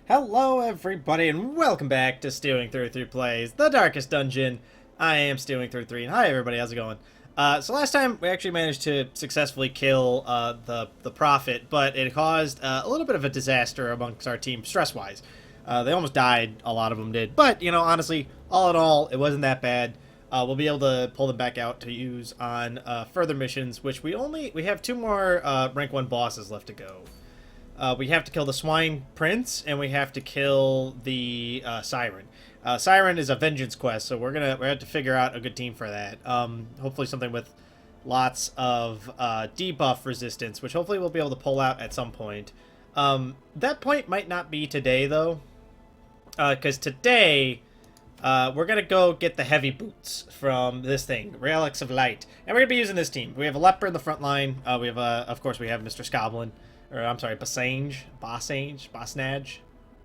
Hello everybody and welcome back to Stealwing33 Plays The Darkest Dungeon. I am Stealwing33 and hi everybody, how's it going? So last time we actually managed to successfully kill the Prophet, but it caused a little bit of a disaster amongst our team stress-wise. They almost died, a lot of them did, but you know, honestly, all in all, it wasn't that bad. We'll be able to pull them back out to use on further missions, which we have two more rank 1 bosses left to go. We have to kill the Swine Prince, and we have to kill the Siren. Siren is a vengeance quest, so we're gonna have to figure out a good team for that. Hopefully something with lots of debuff resistance, which hopefully we'll be able to pull out at some point. That point might not be today, though, because today we're gonna go get the heavy boots from this thing, Relics of Light, and we're gonna be using this team. We have a Leper in the front line. We have, of course, we have Mr. Scoblin. Or, I'm sorry, Bosnaj.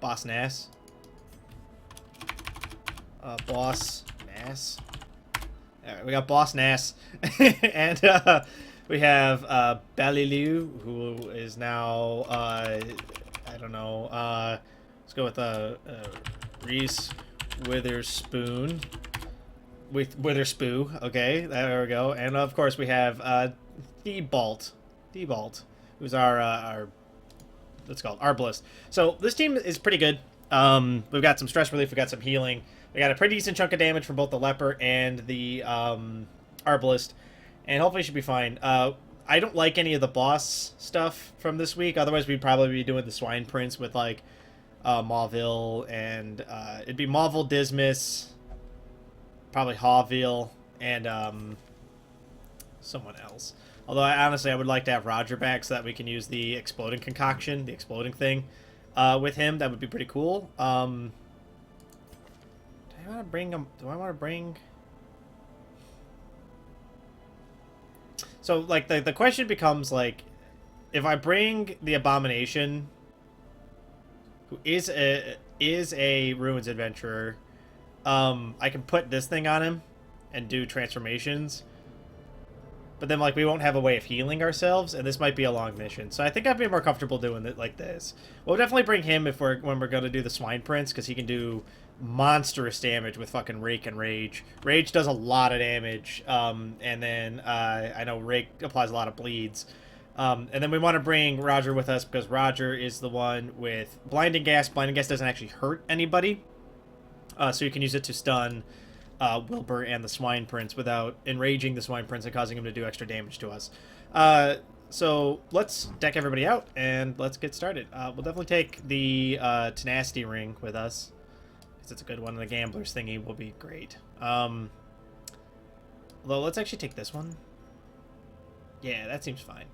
Boss Nass. Alright, we got Boss Nass. And we have Balilu, who is now, I don't know, let's go with Reese Witherspoon. Witherspoon, okay, there we go. And of course we have Deviant. Who's our what's it called, Arbalist. So this team is pretty good. We've got some stress relief, we got some healing, we got a pretty decent chunk of damage from both the Leper and the Arbalist, and hopefully should be fine. I don't like any of the boss stuff from this week, otherwise we'd probably be doing the Swine Prince with like Mauville, and it'd be Mauville, Dismas, probably Hawville, and someone else. Although, honestly, I would like to have Roger back so that we can use the exploding concoction, the exploding thing, with him. That would be pretty cool. Do I want to bring him? Do I want to bring? So, like, the question becomes, like, if I bring the Abomination, who is a Ruins adventurer, I can put this thing on him and do transformations. But then, like, we won't have a way of healing ourselves, and this might be a long mission. So I think I'd be more comfortable doing it like this. We'll definitely bring him when we're going to do the Swine Prince, because he can do monstrous damage with fucking Rake and Rage. Rage does a lot of damage, and then I know Rake applies a lot of bleeds. And then we want to bring Roger with us, because Roger is the one with Blinding Gas. Blinding Gas doesn't actually hurt anybody, so you can use it to stun Wilbur and the Swine Prince without enraging the Swine Prince and causing him to do extra damage to us. So let's deck everybody out and let's get started. We'll definitely take the Tenacity Ring with us, because it's a good one. The Gambler's thingy will be great. Although, let's actually take this one. Yeah, that seems fine.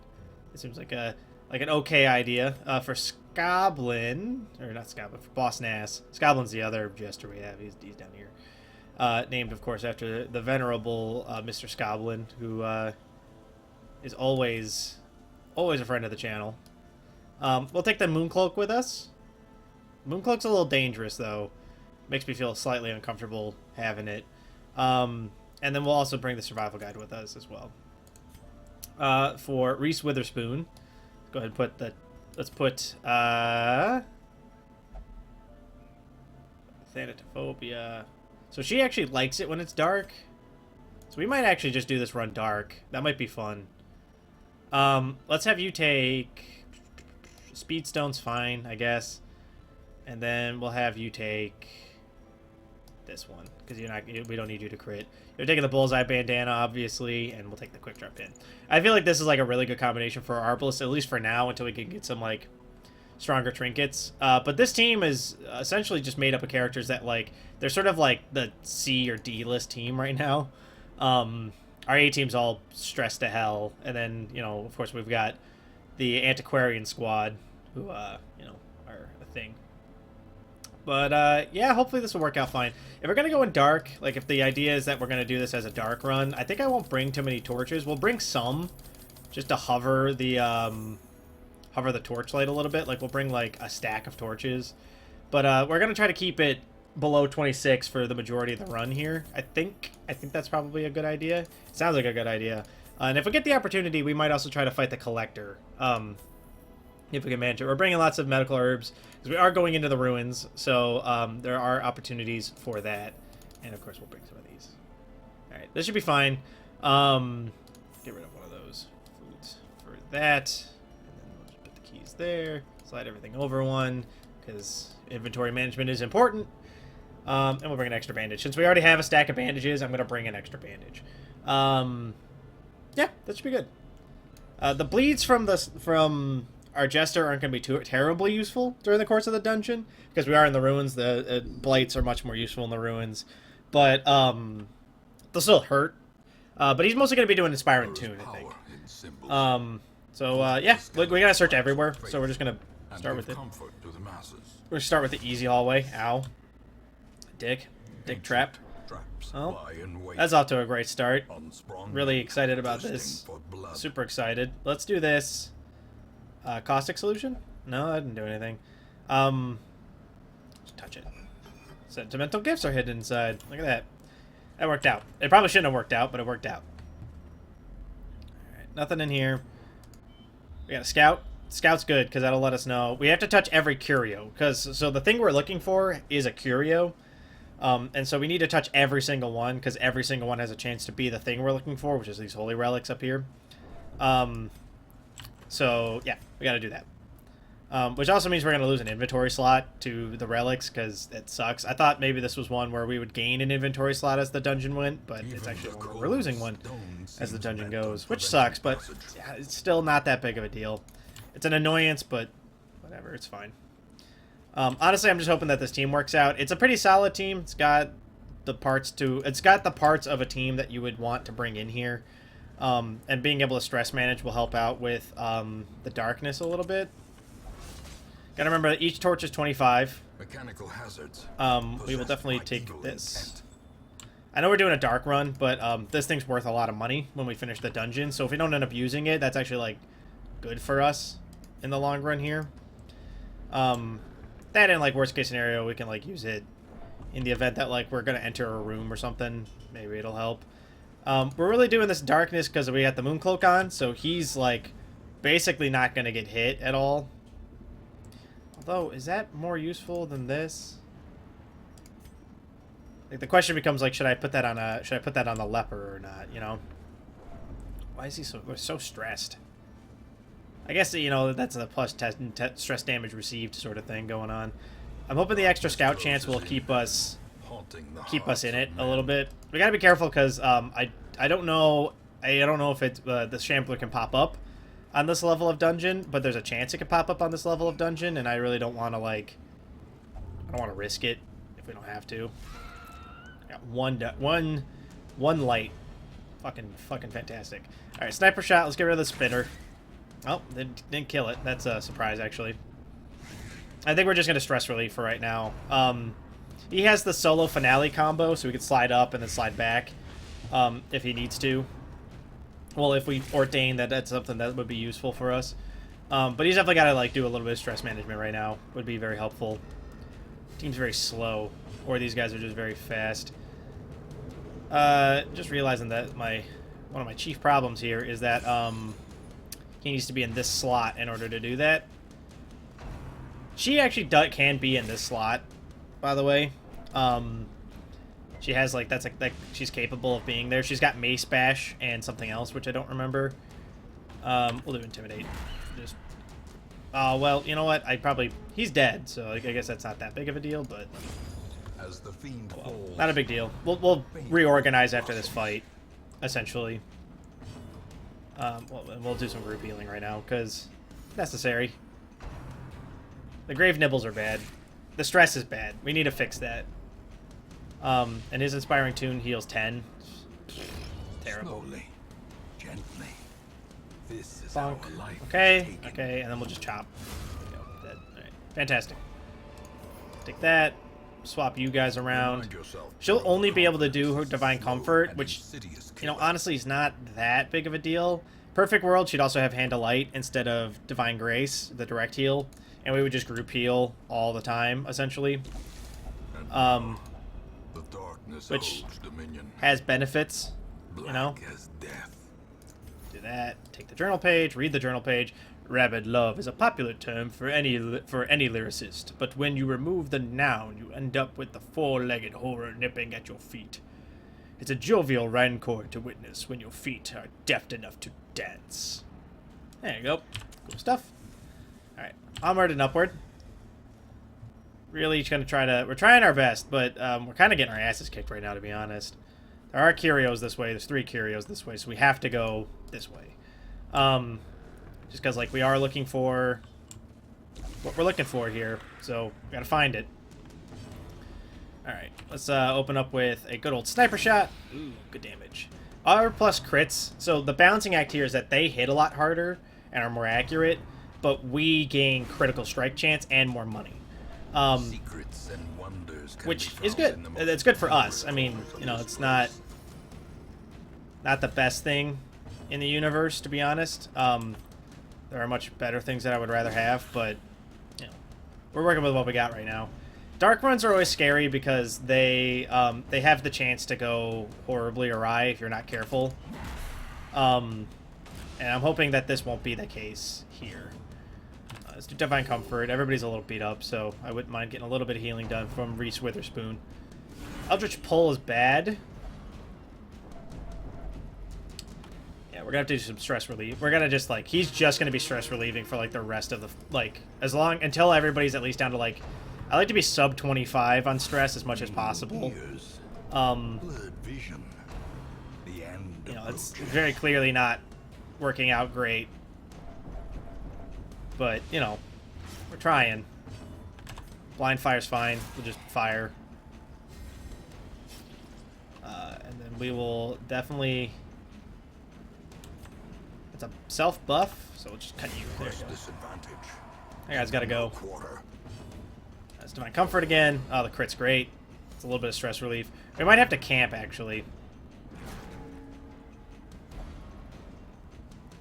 It seems like an okay idea. For Scoblin, or not Scoblin, for Boss Nass. Scoblin's the other jester we have. He's down here. Named, of course, after the venerable Mr. Scoblin, who is always a friend of the channel. We'll take the Mooncloak with us. Mooncloak's a little dangerous, though. Makes me feel slightly uncomfortable having it. And then we'll also bring the Survival Guide with us as well. For Reese Witherspoon, go ahead and put the... Let's put... Thanatophobia... So she actually likes it when it's dark. So we might actually just do this run dark. That might be fun. Let's have you take... Speedstone's fine, I guess. And then we'll have you take this one, because we don't need you to crit. You're taking the Bullseye Bandana, obviously, and we'll take the Quick Drop Pin. I feel like this is like a really good combination for Arbalist, at least for now, until we can get some like stronger trinkets. But this team is essentially just made up of characters that, like, they're sort of like the C or D list team right now. Our A team's all stressed to hell, and then, you know, of course we've got the Antiquarian squad, who you know, are a thing. But yeah, hopefully this will work out fine. If we're gonna go in dark, like if the idea is that we're gonna do this as a dark run, I think I won't bring too many torches. We'll bring some, just to hover the torchlight a little bit. Like, we'll bring like a stack of torches, but we're gonna try to keep it below 26 for the majority of the run here. I think that's probably a good idea. It sounds like a good idea. And if we get the opportunity, we might also try to fight the Collector. if we can manage it. We're bringing lots of medical herbs because we are going into the ruins, so there are opportunities for that. And of course, we'll bring some of these. All right, this should be fine. Get rid of one of those foods for that, and then we'll just put the keys there. Slide everything over one because inventory management is important. And we'll bring an extra bandage. Since we already have a stack of bandages, I'm going to bring an extra bandage. Yeah, that should be good. The bleeds from our jester aren't going to be too terribly useful during the course of the dungeon because we are in the ruins. The blights are much more useful in the ruins, but they'll still hurt. But he's mostly going to be doing Inspiring Tune, I think. Yeah, we got to search everywhere, so we're just going to start with it. We're going to start with the easy hallway. Ow. Dick trap. Well, that's off to a great start. Really excited about this. Super excited. Let's do this. Caustic solution? No, that didn't do anything. Just touch it. Sentimental gifts are hidden inside. Look at that. That worked out. It probably shouldn't have worked out, but it worked out. Alright, nothing in here. We got a scout. Scout's good, because that'll let us know. We have to touch every curio, so the thing we're looking for is a curio. And so we need to touch every single one, because every single one has a chance to be the thing we're looking for, which is these holy relics up here. So, yeah, we gotta do that. Which also means we're gonna lose an inventory slot to the relics, because it sucks. I thought maybe this was one where we would gain an inventory slot as the dungeon went, but it's actually one where we're losing one as the dungeon goes, which sucks, but yeah, it's still not that big of a deal. It's an annoyance, but whatever, it's fine. Honestly, I'm just hoping that this team works out. It's a pretty solid team. It's got the parts of a team that you would want to bring in here. And being able to stress manage will help out with the darkness a little bit. Gotta remember that each torch is 25. Mechanical hazards. We will definitely take this. I know we're doing a dark run, but this thing's worth a lot of money when we finish the dungeon. So if we don't end up using it, that's actually like good for us in the long run here. That in like worst case scenario, we can like use it in the event that like we're gonna enter a room or something. Maybe it'll help. We're really doing this darkness because we got the moon cloak on, so he's like basically not gonna get hit at all. Although, is that more useful than this? Like the question becomes like, should I put that on the leper or not? You know? Why is he so stressed? I guess, you know, that's a plus stress damage received sort of thing going on. I'm hoping the extra scout chance will keep us in it a little bit. We gotta be careful because I don't know if it's the Shambler can pop up on this level of dungeon, but there's a chance it could pop up on this level of dungeon, and I really don't want to I don't want to risk it if we don't have to. Got one light, fucking fantastic. All right, sniper shot. Let's get rid of the spinner. Oh, they didn't kill it. That's a surprise, actually. I think we're just going to stress relief for right now. He has the solo finale combo, so we could slide up and then slide back if he needs to. Well, if we ordain that that's something that would be useful for us. But he's definitely got to like do a little bit of stress management right now. Would be very helpful. Team's very slow, or these guys are just very fast. Just realizing that one of my chief problems here is that he needs to be in this slot in order to do that. She actually can be in this slot, by the way. She has like she's capable of being there. She's got Mace Bash and something else, which I don't remember. We'll do Intimidate. Just oh well, you know what? He's dead, so I guess that's not that big of a deal. But as the fiend falls, not a big deal. We'll reorganize after this fight, essentially. We'll do some group healing right now, because necessary. The grave nibbles are bad. The stress is bad. We need to fix that. And his Inspiring Tune heals 10. Terrible. Slowly, gently. This is Bonk. our life. Okay, and then we'll just chop. There we go. Dead. All right. Fantastic. Take that. Swap you guys around. She'll only be able to do her Divine Comfort, which, you know, honestly is not that big of a deal. Perfect world, she'd also have Hand of Light instead of Divine Grace, the direct heal, and we would just group heal all the time, essentially. Which has benefits, you know. Do that. Take the journal page, read the journal page, Rabid love is a popular term for any lyricist, but when you remove the noun, you end up with the four-legged horror nipping at your feet. It's a jovial rancor to witness when your feet are deft enough to dance. There you go. Cool stuff. Alright, onward and upward. Really gonna we're trying our best, but we're kind of getting our asses kicked right now, to be honest. There are curios this way, there's 3 curios this way, so we have to go this way. Just because, like, we are looking for what we're looking for here, so we gotta find it. Alright, let's open up with a good old sniper shot. Ooh, good damage. R plus crits, so the balancing act here is that they hit a lot harder and are more accurate, but we gain critical strike chance and more money. Secrets and wonders can Which be is found good. in the It's good for us. I mean, you know, it's not the best thing in the universe, to be honest. There are much better things that I would rather have, but, you know, we're working with what we got right now. Dark runs are always scary because they have the chance to go horribly awry if you're not careful. And I'm hoping that this won't be the case here. Let's do Divine Comfort. Everybody's a little beat up, so I wouldn't mind getting a little bit of healing done from Reese Witherspoon. Eldritch Pull is bad. Yeah, we're gonna have to do some stress relief. We're gonna just, like, he's just gonna be stress relieving for, like, the rest of the, like, until everybody's at least down to, like, I like to be sub 25 on stress as much as possible. vision. The end, you know, it's very clearly not working out great. But, you know, we're trying. Blind fire's fine. We'll just fire. And then we will definitely... It's a self-buff, so we'll just cut you. There you go. That guy's gotta go. That's Divine Comfort again. Oh, the crit's great. It's a little bit of stress relief. We might have to camp, actually.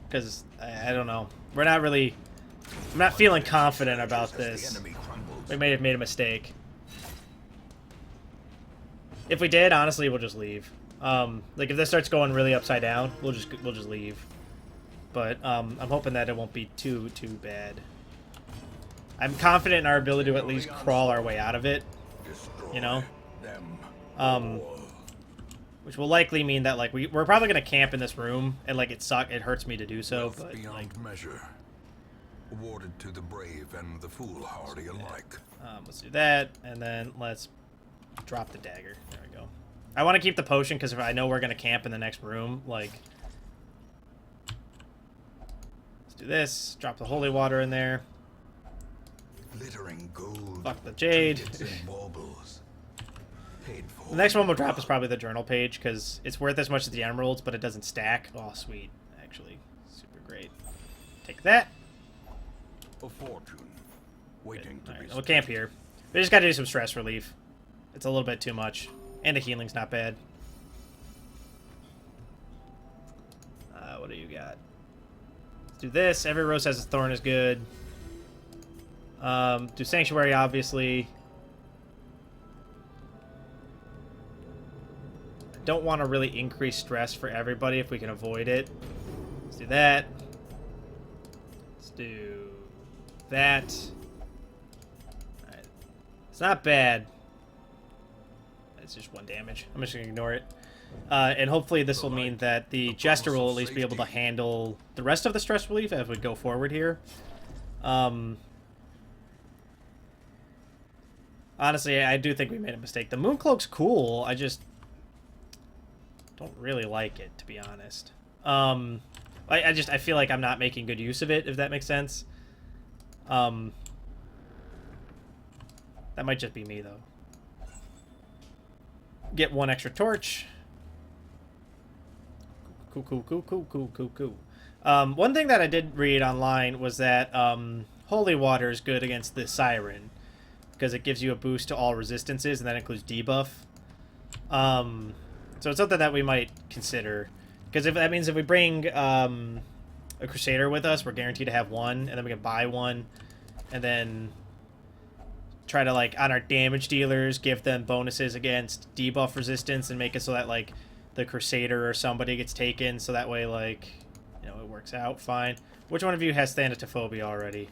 Because, I don't know. We're not really... I'm not feeling confident about this. We may have made a mistake. If we did, honestly, we'll just leave. Like, if this starts going really upside down, we'll just leave. But I'm hoping that it won't be too bad. I'm confident in our ability to at least crawl our way out of it. You know? Which will likely mean that, like, we're probably gonna camp in this room, and, like, it hurts me to do so, but, like... measure. Awarded to the brave and the foolhardy alike. Let's do that, and then let's drop the dagger. There we go. I want to keep the potion, because if I know we're gonna camp in the next room, like... Let's do this. Drop the holy water in there. Glittering gold. Fuck the jade. The next one we'll drop is probably the journal page, because it's worth as much as the emeralds, but it doesn't stack. Oh, sweet. Actually, super great. Take that. A fortune waiting to be We'll camp here. We just gotta do some stress relief. It's a little bit too much. And the healing's not bad. What do you got? Let's do this. Every rose has a thorn is good. Do Sanctuary, obviously. I don't want to really increase stress for everybody if we can avoid it. Let's do that. Let's do that. Alright. It's not bad. It's just 1 damage. I'm just going to ignore it. And hopefully this will mean that the Jester will at least be able to handle the rest of the stress relief as we go forward here. Honestly, I do think we made a mistake. The Mooncloak's cool. I just don't really like it, to be honest. I feel like I'm not making good use of it, if that makes sense. That might just be me, though. Get 1 extra torch. Cool. One thing that I did read online was that holy water is good against the siren, because it gives you a boost to all resistances, and that includes debuff. So it's something that we might consider, because if that means if we bring a Crusader with us, we're guaranteed to have 1, and then we can buy 1, and then try to, like, on our damage dealers, give them bonuses against debuff resistance, and make it so that, like, the Crusader or somebody gets taken, so that way, like, you know, works out fine. Which one of you has thanatophobia already?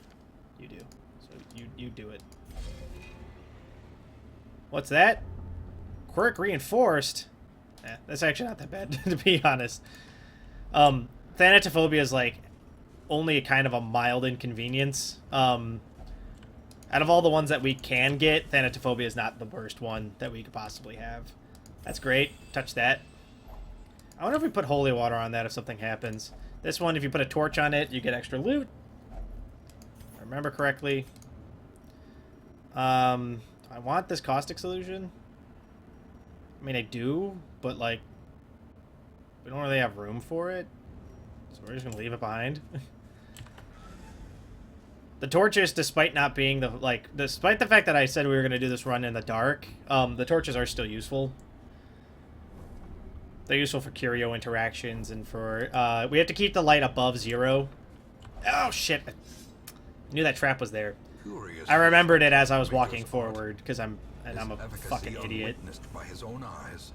You do. So you do it. What's that? Quirk reinforced? That's actually not that bad, to be honest. Thanatophobia is, like, only a kind of a mild inconvenience. Out of all the ones that we can get, thanatophobia is not the worst one that we could possibly have. That's great. Touch that. I wonder if we put holy water on that if something happens. This one, if you put a torch on it, you get extra loot. If I remember correctly. I want this caustic solution. I mean, I do, but, like, we don't really have room for it. So we're just going to leave it behind. The torches, despite not being the, like, despite the fact that I said we were going to do this run in the dark, the torches are still useful. They're useful for curio interactions and for, we have to keep the light above 0. Oh, shit. I knew that trap was there. I remembered it as I was walking forward, because I'm a fucking idiot. By his own eyes.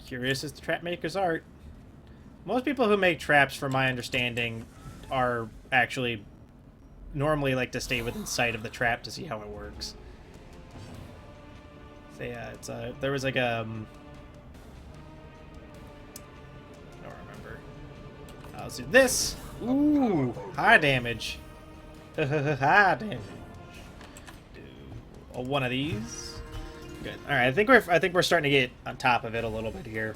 Curious as the trap maker's art. Most people who make traps, from my understanding, are actually normally like to stay within sight of the trap to see how it works. So yeah, it's there was like a I don't remember. Let's do this. Ooh, high damage. High damage. Do one of these. Good. All right, I think we're starting to get on top of it a little bit here.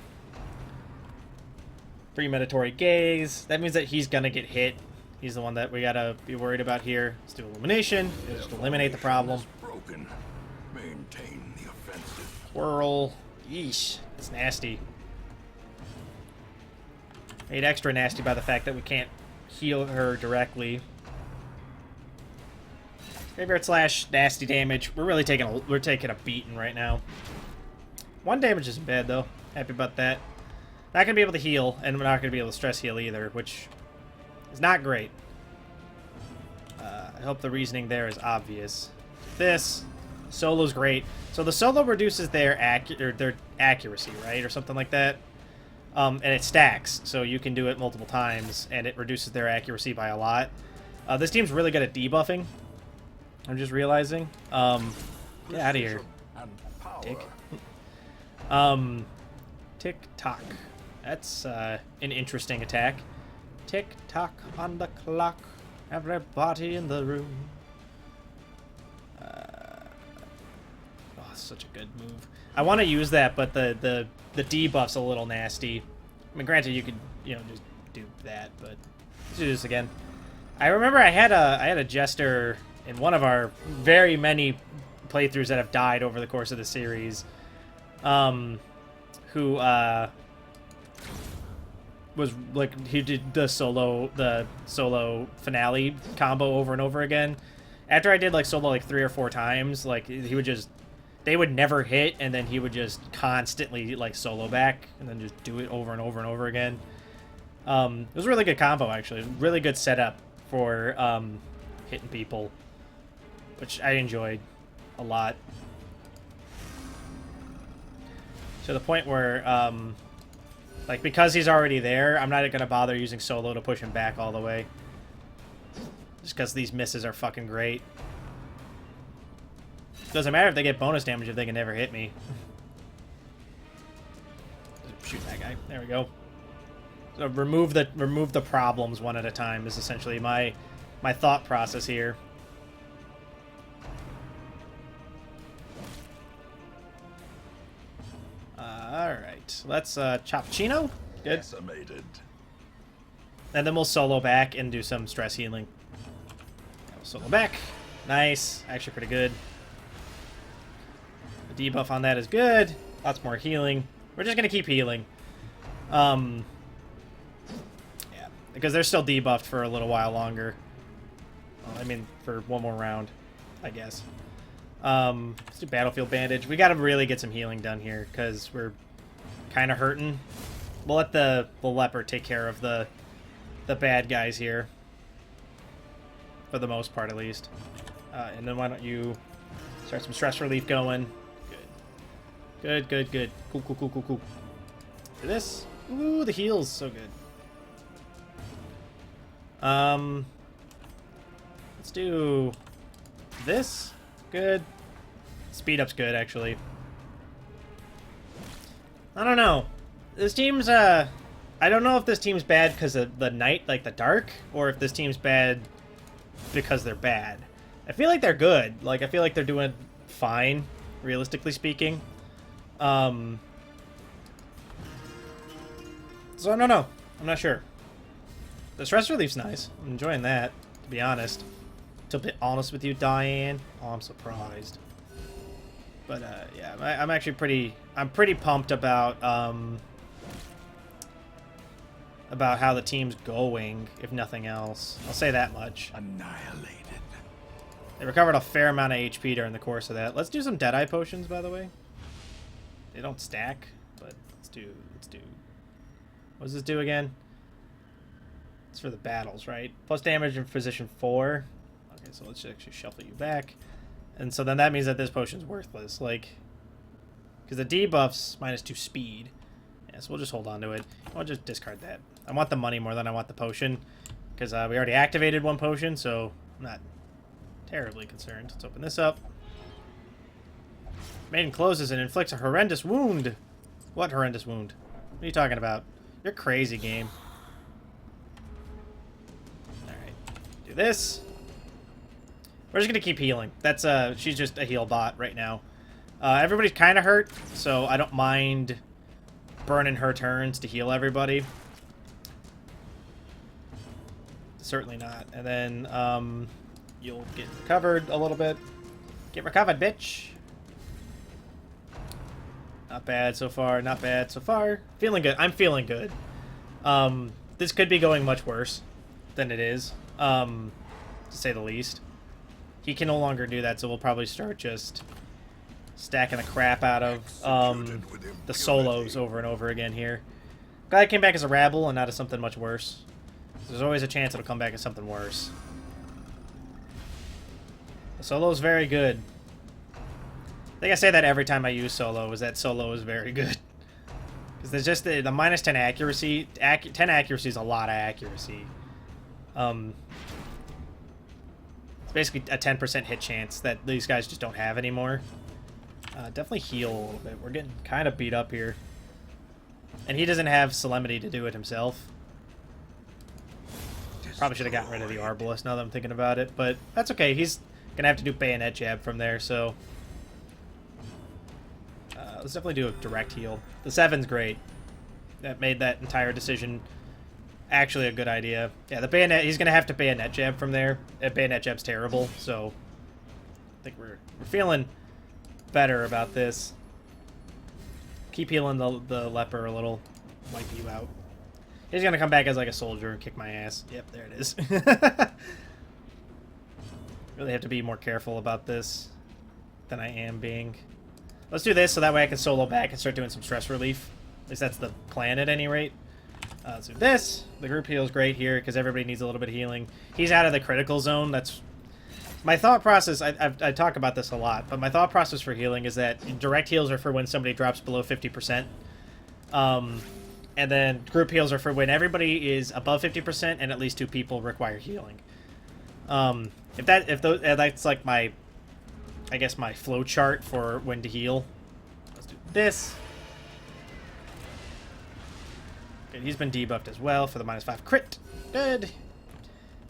Premeditatory gaze. That means that he's gonna get hit. He's the one that we gotta be worried about here. Let's do illumination. Just eliminate the problem. Broken. Maintain the offensive. Whirl. Yeesh. It's nasty. Made extra nasty by the fact that we can't heal her directly. Graveyard slash nasty damage. We're really taking a beating right now. 1 damage isn't bad though. Happy about that. Not gonna be able to heal, and we're not gonna be able to stress heal either, which is not great. I hope the reasoning there is obvious. This solo's great. So the solo reduces their accuracy, right, or something like that. And it stacks, so you can do it multiple times, and it reduces their accuracy by a lot. This team's really good at debuffing. I'm just realizing. Get out of here, Dick. Tick-tock. That's an interesting attack. Tick-tock on the clock. Everybody in the room. Oh, such a good move. I want to use that, but the debuff's a little nasty. I mean, granted, you could, you know, just do that, but let's do this again. I remember I had a jester in one of our very many playthroughs that have died over the course of the series, who was like, he did the solo finale combo over and over again. After I did like solo like 3 or 4 times, like he would just, they would never hit, and then he would just constantly like solo back and then just do it over and over and over again. It was a really good combo, actually. Really good setup for hitting people, which I enjoyed a lot. To the point where, like, because he's already there, I'm not going to bother using solo to push him back all the way. Just because these misses are fucking great. Doesn't matter if they get bonus damage if they can never hit me. Shoot that guy. There we go. So remove the problems one at a time is essentially my thought process here. Alright, let's Chopchino. Good. Decimated. And then we'll solo back and do some stress healing. We'll solo back. Nice. Actually pretty good. The debuff on that is good. Lots more healing. We're just going to keep healing. Yeah, because they're still debuffed for a little while longer. Well, I mean, for one more round, I guess. Let's do Battlefield Bandage. We got to really get some healing done here because we're kind of hurting. We'll let the leper take care of the bad guys here. For the most part, at least. And then why don't you start some stress relief going. Good. Good, good, good. Cool, cool, cool, cool, cool. Do this. Ooh, the heal's so good. Let's do this. Good. Speed up's good, actually. I don't know. This team's, I don't know if this team's bad because of the night, like the dark, or if this team's bad because they're bad. I feel like they're good. Like, I feel like they're doing fine, realistically speaking. So I don't know. I'm not sure. The stress relief's nice. I'm enjoying that, to be honest. To be honest with you, Diane. Oh, I'm surprised. But yeah, I'm actually pretty pumped about how the team's going, if nothing else. I'll say that much. Annihilated. They recovered a fair amount of HP during the course of that. Let's do some Deadeye potions, by the way. They don't stack, but let's do. What does this do again? It's for the battles, right? Plus damage in position 4. Okay, so let's actually shuffle you back. And so then that means that this potion's worthless, like, because the debuff's -2 speed. Yeah, so we'll just hold on to it. I'll just discard that. I want the money more than I want the potion, because we already activated one potion, so I'm not terribly concerned. Let's open this up. Maiden closes and inflicts a horrendous wound. What horrendous wound? What are you talking about? You're crazy, game. Alright. Do this. We're just going to keep healing. That's, she's just a heal bot right now. Everybody's kind of hurt, so I don't mind burning her turns to heal everybody. Certainly not. And then, you'll get recovered a little bit. Get recovered, bitch. Not bad so far. Not bad so far. Feeling good. I'm feeling good. This could be going much worse than it is, to say the least. He can no longer do that, so we'll probably start just stacking the crap out of the solos over and over again here. Glad it came back as a rabble and not as something much worse. There's always a chance it'll come back as something worse. The solo's very good. I think I say that every time I use solo, is that solo is very good. Because there's just the -10 accuracy. 10 accuracy is a lot of accuracy. It's basically a 10% hit chance that these guys just don't have anymore. Definitely heal a little bit. We're getting kind of beat up here. And he doesn't have Solemnity to do it himself. Probably should have gotten rid of the Arbalest now that I'm thinking about it. But that's okay. He's going to have to do Bayonet Jab from there, so... let's definitely do a direct heal. The 7's great. That made that entire decision actually a good idea. Yeah, the Bayonet, he's going to have to Bayonet Jab from there. Bayonet Jab's terrible, so I think we're feeling better about this. Keep healing the leper a little. Wipe you out. He's going to come back as like a soldier and kick my ass. Yep, there it is. Really have to be more careful about this than I am being. Let's do this so that way I can solo back and start doing some stress relief. At least that's the plan at any rate. Let's do this. The group heal is great here because everybody needs a little bit of healing. He's out of the critical zone. That's my thought process. I talk about this a lot, but my thought process for healing is that direct heals are for when somebody drops below 50%. And then group heals are for when everybody is above 50% and at least 2 people require healing. That's like my, I guess, my flow chart for when to heal. Let's do this. Okay, he's been debuffed as well for the -5 crit. Good.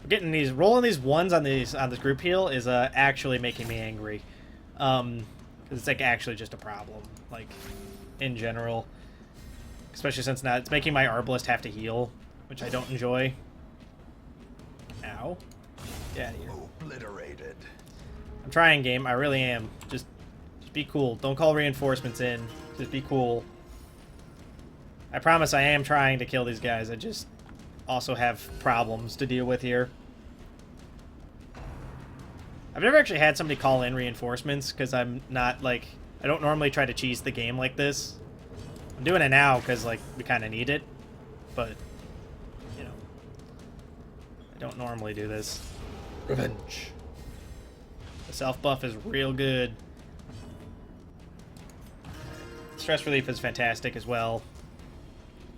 We're getting these, rolling these ones on this group heal is actually making me angry. Because it's like actually just a problem, like in general. Especially since now it's making my Arbalest have to heal, which I don't enjoy. Ow. Get out of here. Obliterated. I'm trying, game. I really am. Just be cool. Don't call reinforcements in. Just be cool. I promise I am trying to kill these guys. I just also have problems to deal with here. I've never actually had somebody call in reinforcements because I'm not, like... I don't normally try to cheese the game like this. I'm doing it now because, like, we kind of need it. But, you know... I don't normally do this. Revenge. The self-buff is real good. Stress relief is fantastic as well.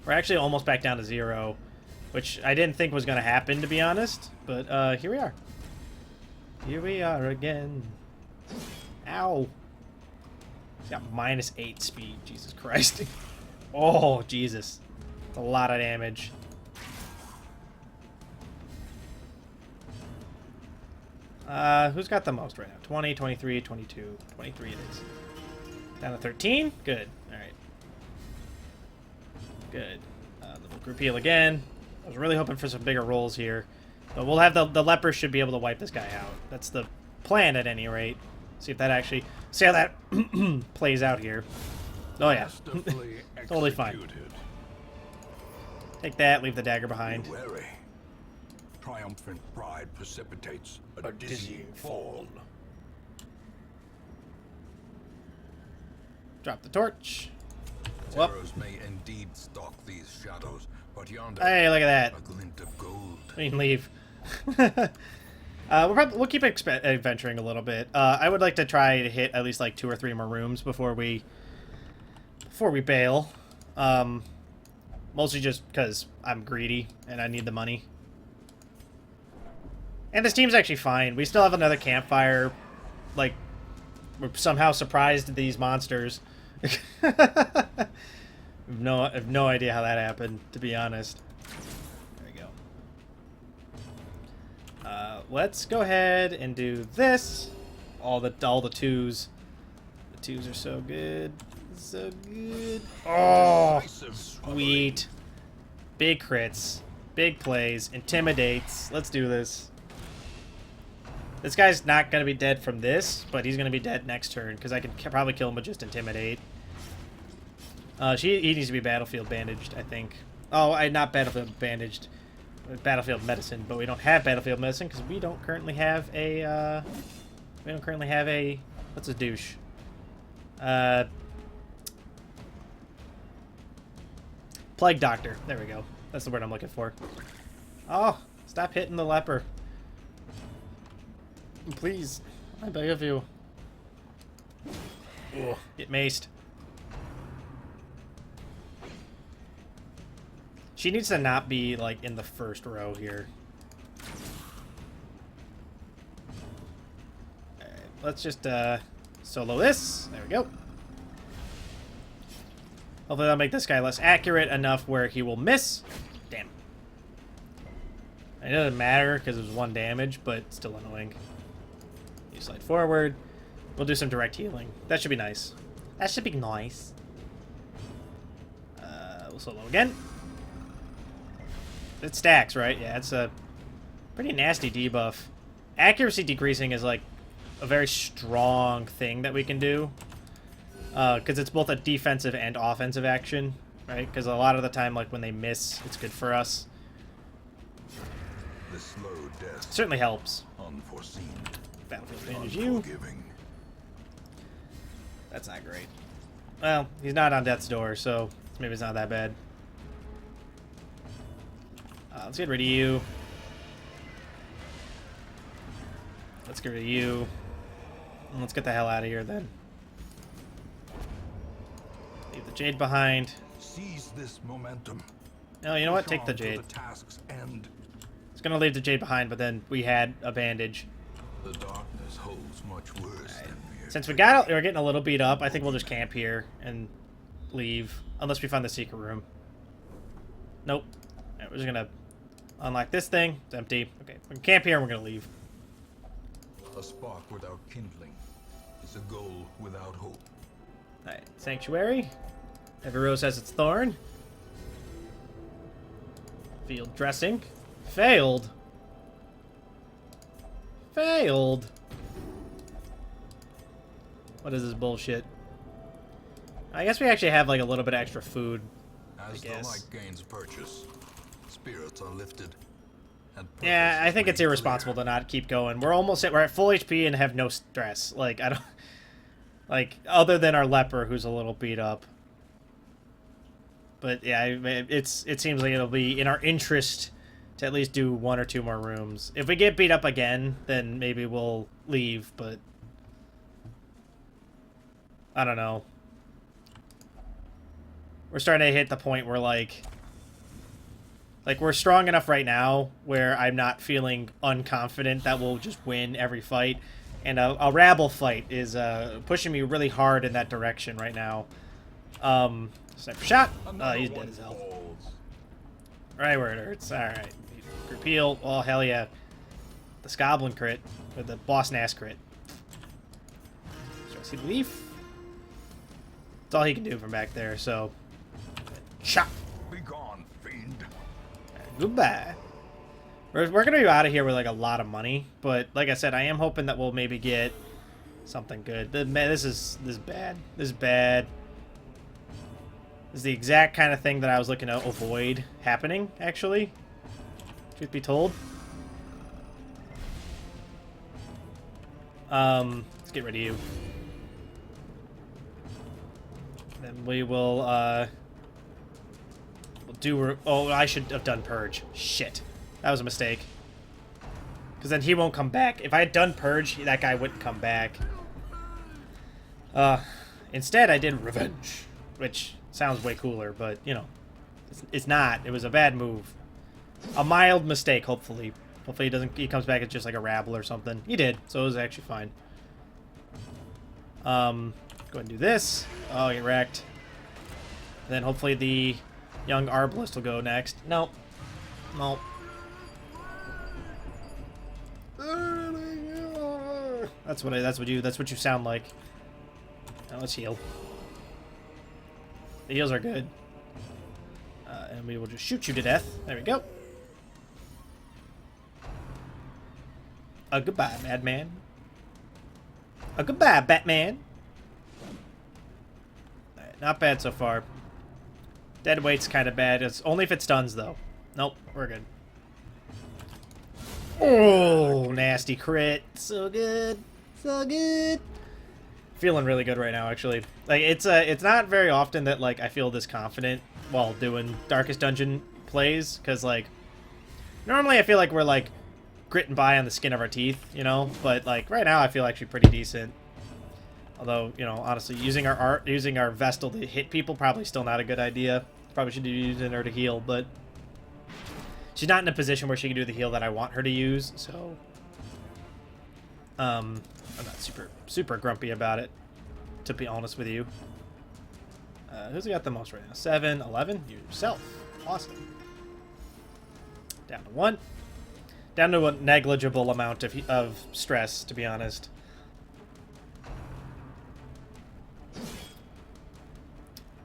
We're actually almost back down to 0, which I didn't think was going to happen, to be honest. But here we are. Here we are again. Ow. He's got -8 speed. Jesus Christ. Oh, Jesus. That's a lot of damage. Who's got the most right now? 20, 23, 22, 23 it is. Down to 13? Good. Alright. Good. Little group heal again. I was really hoping for some bigger rolls here. But we'll have the leper should be able to wipe this guy out. That's the plan at any rate. See if that actually... See how that plays out here. Oh yeah. Totally fine. Take that, leave the dagger behind. Be wary. Triumphant pride precipitates a dizzying fall. Drop the torch. Terrors may indeed stalk these shadows, but yonder, Hey, look at that. a glint of gold. We can leave. We'll keep adventuring a little bit. I would like to try to hit at least like 2 or 3 more rooms before we bail. Mostly just because I'm greedy and I need the money. And this team's actually fine. We still have another campfire. Like, we're somehow surprised at these monsters. I have no idea how that happened, to be honest. There we go. Let's go ahead and do this. All the 2s. The 2s are so good. So good. Oh, sweet. Big crits. Big plays. Intimidates. Let's do this. This guy's not going to be dead from this, but he's going to be dead next turn, because I can probably kill him with just Intimidate. He needs to be Battlefield Bandaged, I think. Oh, not Battlefield Bandaged. Battlefield Medicine, but we don't have Battlefield Medicine, because we don't currently have a, what's a douche? Plague Doctor. There we go. That's the word I'm looking for. Oh, stop hitting the leper. Please. I beg of you. Ugh, get maced. She needs to not be, like, in the first row here. Alright, let's just, solo this. There we go. Hopefully that'll make this guy less accurate enough where he will miss. Damn. It doesn't matter because it was 1 damage, but it's still annoying. You slide forward. We'll do some direct healing. That should be nice. That should be nice. We'll solo again. It stacks, right? Yeah, it's a pretty nasty debuff. Accuracy decreasing is like a very strong thing that we can do. Because it's both a defensive and offensive action, right? Because a lot of the time, like when they miss, it's good for us. The slow death. Certainly helps. Unforeseen. Battlefield Bandage you. Unforgiving. That's not great. Well, he's not on death's door, so maybe it's not that bad. Let's get rid of you. Let's get rid of you. And let's get the hell out of here then. Leave the Jade behind. Seize this momentum. No, you know what? Take the Charm to Jade. the task's end. It's gonna leave the Jade behind, but then we had a bandage. The darkness holds much worse than fear. Since we're getting a little beat up, I think we'll just camp here and leave. Unless we find the secret room. Nope. Alright, we're just gonna unlock this thing. It's empty. Okay, we can camp here and we're gonna leave. A spark without kindling is a goal without hope. Alright, Sanctuary. Every rose has its thorn. Field dressing. Failed. Failed. What is this bullshit? I guess we actually have like a little bit of extra food. As the light gains purchase, spirits are lifted. And Yeah, I think it's made irresponsible clear. to not keep going. We're at full HP and have no stress. Like, I don't... Like, other than our leper, who's a little beat up. But, yeah, it seems like it'll be in our interest to at least do 1 or 2 more rooms. If we get beat up again, then maybe we'll leave, but... I don't know. We're starting to hit the point where, like, Like, we're strong enough right now where I'm not feeling unconfident that we'll just win every fight. And a rabble fight is pushing me really hard in that direction right now. Sniper shot. Oh, he's dead as hell. Right where it hurts. Alright. Group heal. Oh, hell yeah. The Scoblin crit. Or the Boss Nass crit. So I see the leaf. That's all he can do from back there, so. Shot. Be gone, fiend. Goodbye. We're gonna be out of here with like a lot of money, but like I said, I am hoping that we'll maybe get something good. This is bad. This is bad. This is the exact kind of thing that I was looking to avoid happening, actually. Truth be told. Let's get rid of you. Then we will we'll do. Oh, I should have done purge. Shit. That was a mistake. Because then he won't come back. If I had done Purge, that guy wouldn't come back. Instead, I did Revenge. Which sounds way cooler, but, you know. It's not. It was a bad move. A mild mistake, hopefully. Hopefully he comes back as just like a rabble or something. He did, so it was actually fine. Go ahead and do this. Oh, get wrecked. And then hopefully the young Arbalist will go next. Nope. Nope. That's what you sound like. Now let's heal. The heals are good. And we will just shoot you to death. There we go. Goodbye, madman. Goodbye, Batman. Alright, not bad so far. Dead weight's kind of bad. It's only if it stuns, though. Nope, we're good. Oh, nasty crit. So good. So good. Feeling really good right now, actually. Like, it's not very often that, like, I feel this confident while doing Darkest Dungeon plays, because, like, normally I feel like we're, like, gritting by on the skin of our teeth, you know? But, like, right now I feel actually pretty decent. Although, you know, honestly, using our Vestal to hit people, probably still not a good idea. Probably should be using her to heal, but she's not in a position where she can do the heal that I want her to use, so I'm not super grumpy about it, to be honest with you. Who's got the most right now? 7, 11? Yourself. Awesome. Down to 1. Down to a negligible amount of stress, to be honest.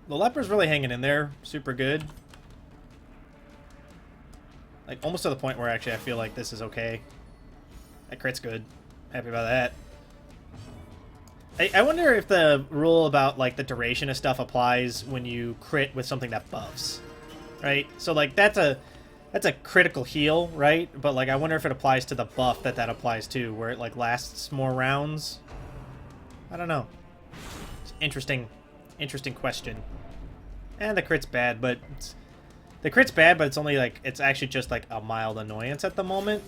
The leper's really hanging in there. Super good. Like, almost to the point where actually I feel like this is okay. That crit's good. Happy about that. I wonder if the rule about, like, the duration of stuff applies when you crit with something that buffs. Right? So, like, that's a critical heal, right? But, like, I wonder if it applies to the buff that applies to, where it, like, lasts more rounds. I don't know. It's interesting question. And the crit's bad, but it's only, like, it's actually just, like, a mild annoyance at the moment.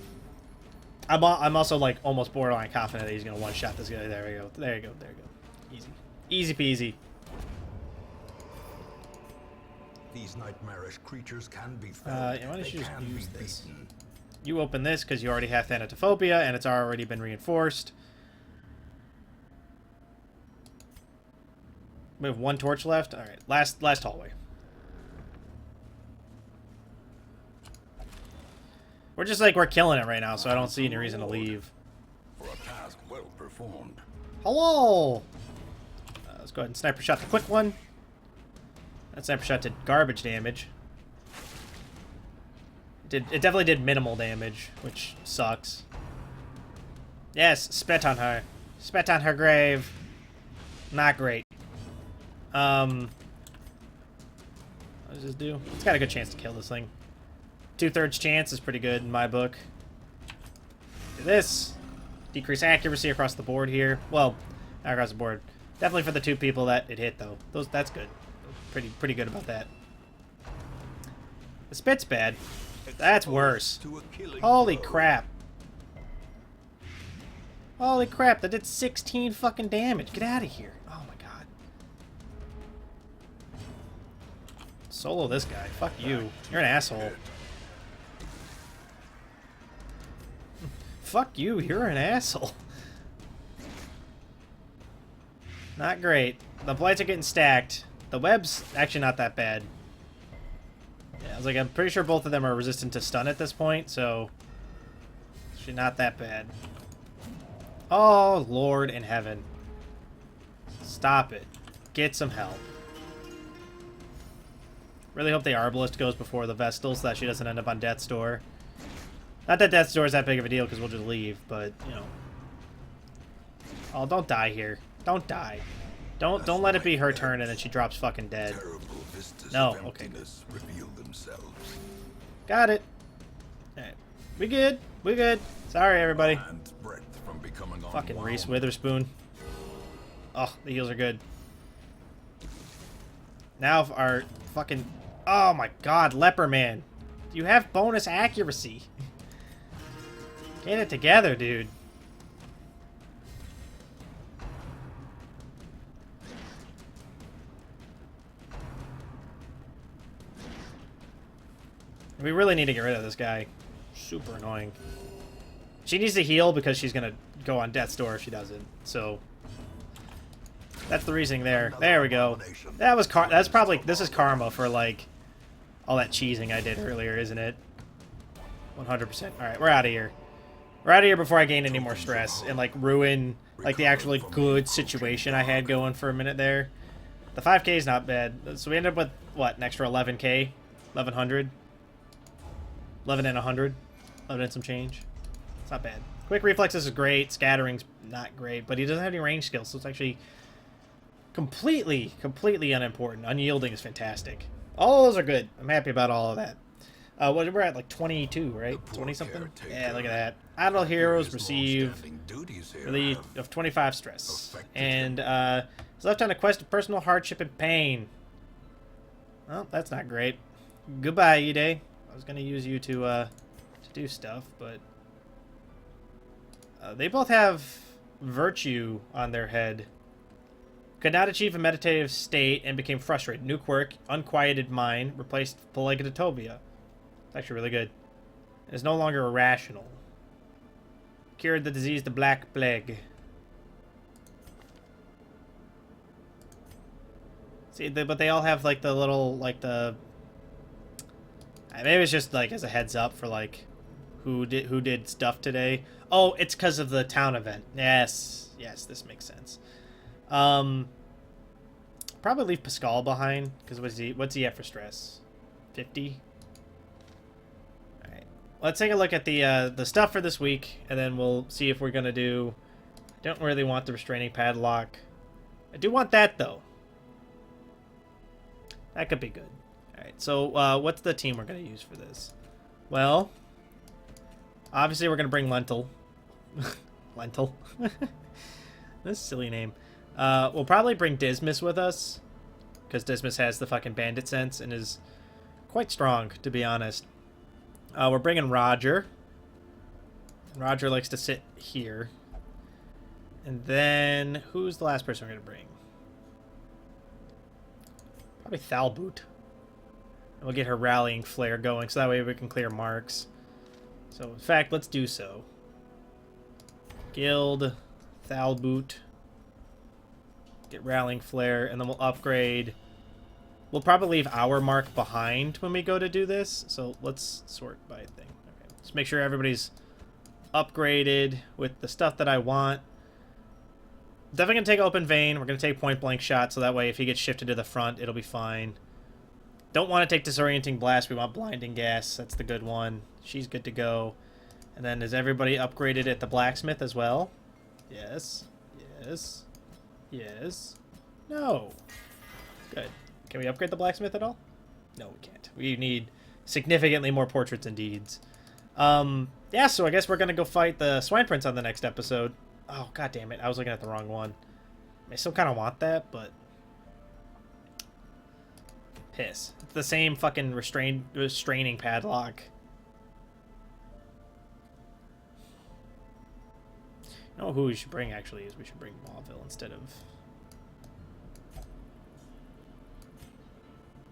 I'm also, like, almost borderline confident that he's going to one-shot this guy. There we go. There you go. There you go. Easy. Easy peasy. These nightmarish creatures can be Why don't you just use this? You open this because you already have Thanatophobia, and it's already been reinforced. We have 1 torch left. All right, last hallway. We're just like, we're killing it right now, so I don't see any reason to leave. For a task well performed. Hello! Let's go ahead and sniper shot the quick one. That sniper shot did garbage damage. It definitely did minimal damage, which sucks. Yes, spit on her. Spit on her grave. Not great. What does this do? It's got a good chance to kill this thing. 2/3 chance is pretty good in my book. Do this. Decrease accuracy across the board here. Well, not across the board. Definitely for the 2 people that it hit, though. That's good. Pretty good about that. The spit's bad. That's worse. Holy crap. Holy crap, that did 16 fucking damage. Get out of here. Oh my god. Solo this guy. Fuck you. You're an asshole. fuck you. You're an asshole. Not great. The blights are getting stacked. The web's actually not that bad. Yeah, I was like, I'm pretty sure both of them are resistant to stun at this point, so... Actually not that bad. Oh, Lord in heaven. Stop it. Get some help. Really hope the Arbalist goes before the Vestal so that she doesn't end up on Death's Door. Not that Death's Door is that big of a deal because we'll just leave, but, you know. Oh, don't die here. Don't die. Don't let it be her turn and then she drops fucking dead. No, okay. Got it. Alright. We good. We good. Sorry, everybody. Fucking Reese Witherspoon. Oh, the heals are good. Now our fucking... Oh my god, Leper Man. You have bonus accuracy. Get it together, dude. We really need to get rid of this guy. Super annoying. She needs to heal because she's gonna go on Death's Door if she doesn't. So that's the reasoning there. There we go. That was that's probably, this is karma for like all that cheesing I did earlier, isn't it? 100%. All right, we're out of here. We're out of here before I gain any more stress and like ruin like the actually good situation I had going for a minute there. The 5k is not bad. So we ended up with what, an extra 11k, 1100. 11 and 100. 11 and some change. It's not bad. Quick reflexes is great. Scattering's not great, but he doesn't have any range skills, so it's actually completely unimportant. Unyielding is fantastic. All those are good. I'm happy about all of that. We're at like 22, right? 20 something? Yeah, look at that. Idle heroes receive relief of 25 stress. And is left on a quest of personal hardship and pain. Well, that's not great. Goodbye, Ide. I was gonna use you to do stuff, but they both have virtue on their head. Could not achieve a meditative state and became frustrated. New quirk, unquieted mind, replaced Polygatotopia. It's actually really good. It is no longer irrational. Cured the disease, the Black Plague. See, but they all have like the little, like the... Maybe it's just like as a heads up for like who did stuff today. Oh, it's because of the town event. Yes, this makes sense. Probably leave Pascal behind because what's he at for stress? 50. All right, let's take a look at the stuff for this week, and then we'll see if we're gonna do. I don't really want the restraining padlock. I do want that though. That could be good. Alright, so what's the team we're going to use for this? Well, obviously we're going to bring Lentil. Lentil? That's a silly name. We'll probably bring Dismas with us, because Dismas has the fucking bandit sense and is quite strong, to be honest. We're bringing Roger. Roger likes to sit here. And then, who's the last person we're going to bring? Probably Thalboot. And we'll get her rallying flare going, so that way we can clear marks. So, in fact, let's do so. Guild, Thalboot. Get rallying flare, and then we'll upgrade. We'll probably leave our mark behind when we go to do this. So let's sort by thing. Okay. Let's make sure everybody's upgraded with the stuff that I want. Definitely going to take open vein. We're going to take point blank shot, so that way if he gets shifted to the front, it'll be fine. Don't want to take disorienting blast. We want blinding gas. That's the good one. She's good to go. And then is everybody upgraded at the blacksmith as well? Yes. Yes. Yes. No. Good. Can we upgrade the blacksmith at all? No, we can't. We need significantly more portraits and deeds. Yeah, so I guess we're going to go fight the Swine Prince on the next episode. Oh, god damn it. I was looking at the wrong one. I still kind of want that, but... Piss. It's the same fucking restraining padlock. You know who we should bring, actually, is we should bring Mauville instead of...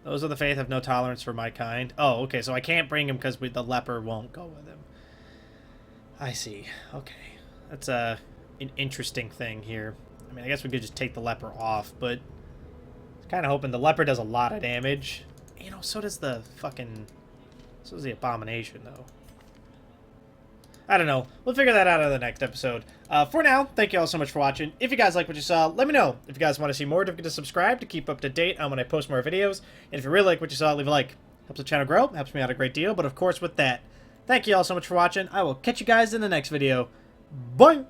Those of the faith have no tolerance for my kind. Oh, okay, so I can't bring him because the leper won't go with him. I see. Okay. That's an interesting thing here. I mean, I guess we could just take the leper off, but kind of hoping the leper does a lot of damage. You know, so does the fucking... So does the abomination, though. I don't know. We'll figure that out in the next episode. For now, thank you all so much for watching. If you guys like what you saw, let me know. If you guys want to see more, don't forget to subscribe to keep up to date on when I post more videos. And if you really like what you saw, leave a like. Helps the channel grow. Helps me out a great deal. But of course, with that, thank you all so much for watching. I will catch you guys in the next video. Bye!